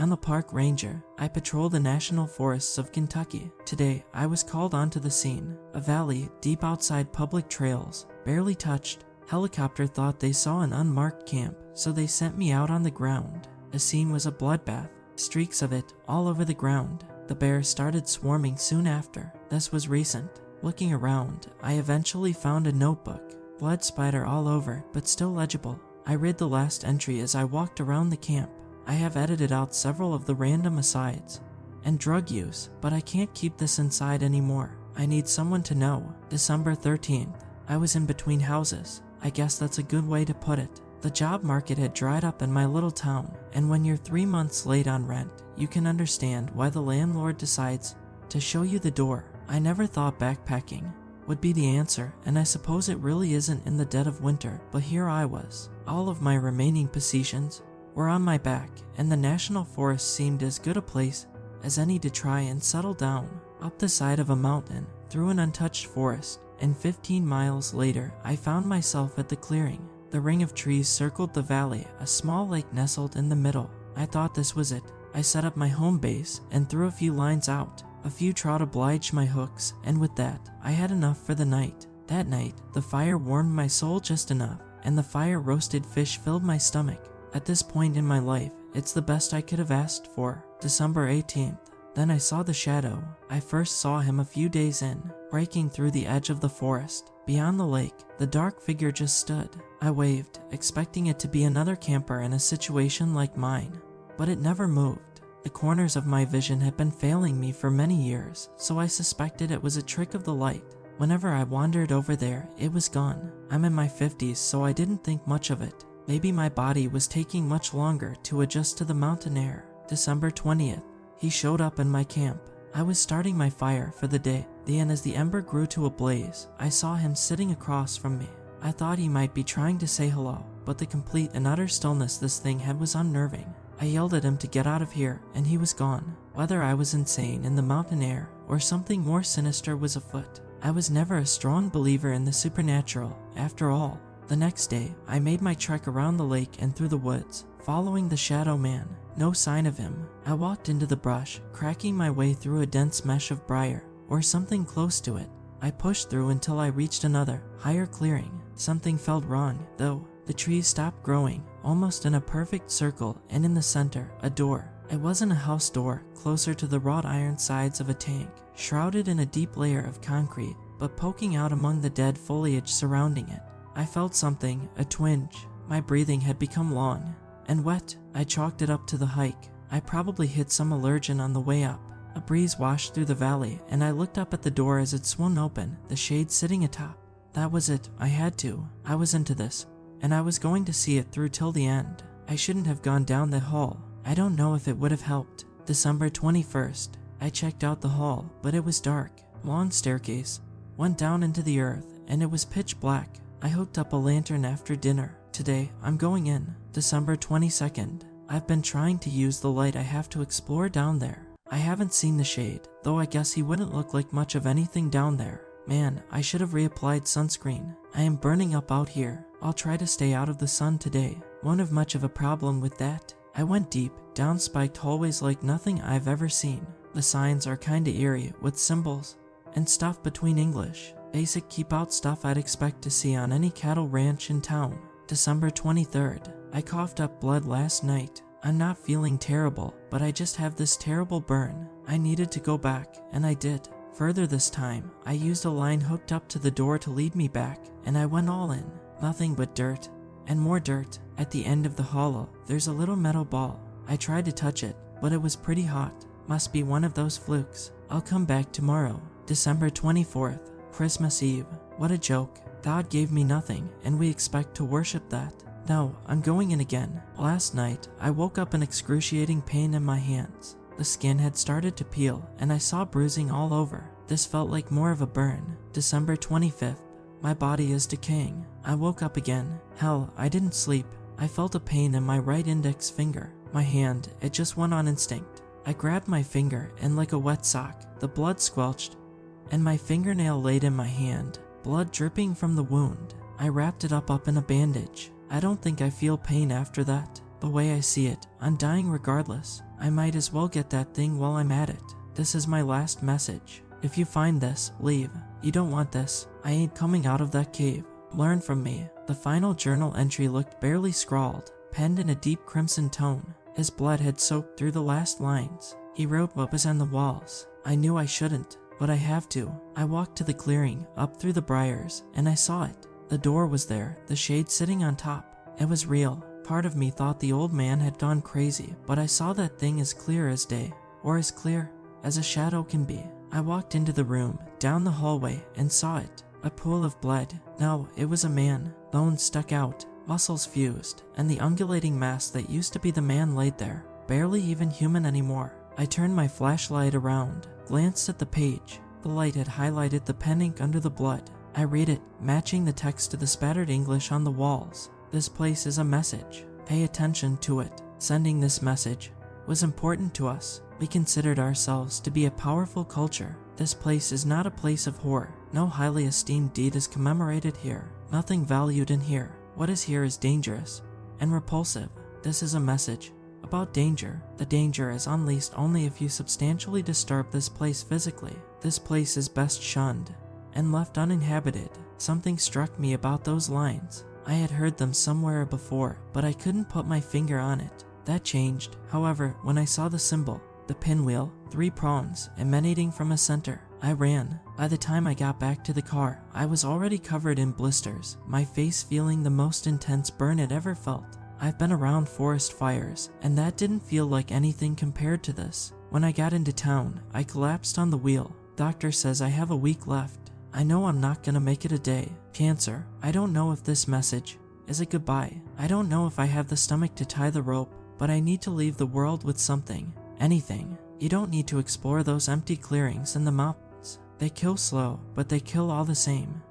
I'm a park ranger. I patrol the national forests of Kentucky. Today, I was called onto the scene. A valley deep outside public trails, barely touched. Helicopter thought they saw an unmarked camp, so they sent me out on the ground. The scene was a bloodbath, streaks of it all over the ground. The bears started swarming soon after. This was recent. Looking around, I eventually found a notebook. Blood spatter all over, but still legible. I read the last entry as I walked around the camp. I have edited out several of the random asides and drug use, but I can't keep this inside anymore. I need someone to know. December 13th. I was in between houses. I guess that's a good way to put it. The job market had dried up in my little town, and when you're 3 months late on rent, you can understand why the landlord decides to show you the door. I never thought backpacking would be the answer, and I suppose it really isn't in the dead of winter, but here I was. All of my remaining possessions were on my back, and the national forest seemed as good a place as any to try and settle down. Up the side of a mountain, through an untouched forest, and 15 miles later, I found myself at the clearing. The ring of trees circled the valley, a small lake nestled in the middle. I thought this was it. I set up my home base and threw a few lines out. A few trout obliged my hooks, and with that, I had enough for the night. That night, the fire warmed my soul just enough, and the fire-roasted fish filled my stomach. At this point in my life, it's the best I could have asked for. December 18th. Then I saw the shadow. I first saw him a few days in, breaking through the edge of the forest. Beyond the lake, the dark figure just stood. I waved, expecting it to be another camper in a situation like mine, but it never moved. The corners of my vision had been failing me for many years, so I suspected it was a trick of the light. Whenever I wandered over there, it was gone. I'm in my 50s, so I didn't think much of it. Maybe my body was taking much longer to adjust to the mountain air. December 20th. He showed up in my camp. I was starting my fire for the day, and as the ember grew to a blaze, I saw him sitting across from me. I thought he might be trying to say hello, but the complete and utter stillness this thing had was unnerving. I yelled at him to get out of here, and he was gone. Whether I was insane in the mountain air or something more sinister was afoot, I was never a strong believer in the supernatural, after all. The next day, I made my trek around the lake and through the woods, following the shadow man. No sign of him. I walked into the brush, cracking my way through a dense mesh of briar, or something close to it. I pushed through until I reached another, higher clearing. Something felt wrong, though. The trees stopped growing, almost in a perfect circle, and in the center, a door. It wasn't a house door, closer to the wrought iron sides of a tank, shrouded in a deep layer of concrete, but poking out among the dead foliage surrounding it. I felt something, a twinge. My breathing had become long and wet. I chalked it up to the hike. I probably hit some allergen on the way up. A breeze washed through the valley, and I looked up at the door as it swung open, the shade sitting atop. That was it. I had to. I was into this, and I was going to see it through till the end. I shouldn't have gone down that hall. I don't know if it would have helped. December 21st. I checked out the hall, but it was dark. Long staircase went down into the earth, and it was pitch black. I hooked up a lantern after dinner. Today, I'm going in. December 22nd. I've been trying to use the light I have to explore down there. I haven't seen the shade, though I guess he wouldn't look like much of anything down there. Man, I should have reapplied sunscreen. I am burning up out here. I'll try to stay out of the sun today. Won't have much of a problem with that. I went deep, down spiked hallways like nothing I've ever seen. The signs are kinda eerie, with symbols and stuff between English. Basic keep out stuff I'd expect to see on any cattle ranch in town. December 23rd. I coughed up blood last night. I'm not feeling terrible, but I just have this terrible burn. I needed to go back, and I did. Further this time, I used a line hooked up to the door to lead me back, and I went all in. Nothing but dirt, and more dirt. At the end of the hollow, there's a little metal ball. I tried to touch it, but it was pretty hot. Must be one of those flukes. I'll come back tomorrow. December 24th, Christmas Eve. What a joke. God gave me nothing, and we expect to worship that. No, I'm going in again. Last night, I woke up in excruciating pain in my hands. The skin had started to peel, and I saw bruising all over. This felt like more of a burn. December 25th. My body is decaying. I woke up again. Hell, I didn't sleep. I felt a pain in my right index finger. My hand, it just went on instinct. I grabbed my finger, and like a wet sock, the blood squelched, and my fingernail laid in my hand, blood dripping from the wound. I wrapped it up in a bandage. I don't think I feel pain after that, The way I see it, I'm dying regardless. I might as well get that thing while I'm at it. This is my last message. If you find this, leave. You don't want this. I ain't coming out of that cave. Learn from me. The final journal entry looked barely scrawled, penned in a deep crimson tone. His blood had soaked through the last lines. He wrote what was on the walls. I knew I shouldn't, but I have to. I walked to the clearing, up through the briars, and I saw it. The door was there, the shade sitting on top. It was real. Part of me thought the old man had gone crazy, but I saw that thing as clear as day, or as clear as a shadow can be. I walked into the room, down the hallway, and saw it. A pool of blood. No, it was a man. Bones stuck out, muscles fused, and the undulating mass that used to be the man laid there, barely even human anymore. I turned my flashlight around, glanced at the page. The light had highlighted the pen ink under the blood. I read it, matching the text to the spattered English on the walls. This place is a message. Pay attention to it. Sending this message was important to us. We considered ourselves to be a powerful culture. This place is not a place of horror. No highly esteemed deed is commemorated here. Nothing valued in here. What is here is dangerous and repulsive. This is a message about danger. The danger is unleashed only if you substantially disturb this place physically. This place is best shunned and left uninhabited. Something struck me about those lines. I had heard them somewhere before, but I couldn't put my finger on it. That changed, however, when I saw the symbol, the pinwheel, 3 prongs emanating from a center. I ran. By the time I got back to the car, I was already covered in blisters, my face feeling the most intense burn it ever felt. I've been around forest fires, and that didn't feel like anything compared to this. When I got into town, I collapsed on the wheel. Doctor says I have a week left. I know I'm not gonna make it a day. Cancer. I don't know if this message is a goodbye. I don't know if I have the stomach to tie the rope, but I need to leave the world with something. Anything. You don't need to explore those empty clearings in the mountains. They kill slow, but they kill all the same.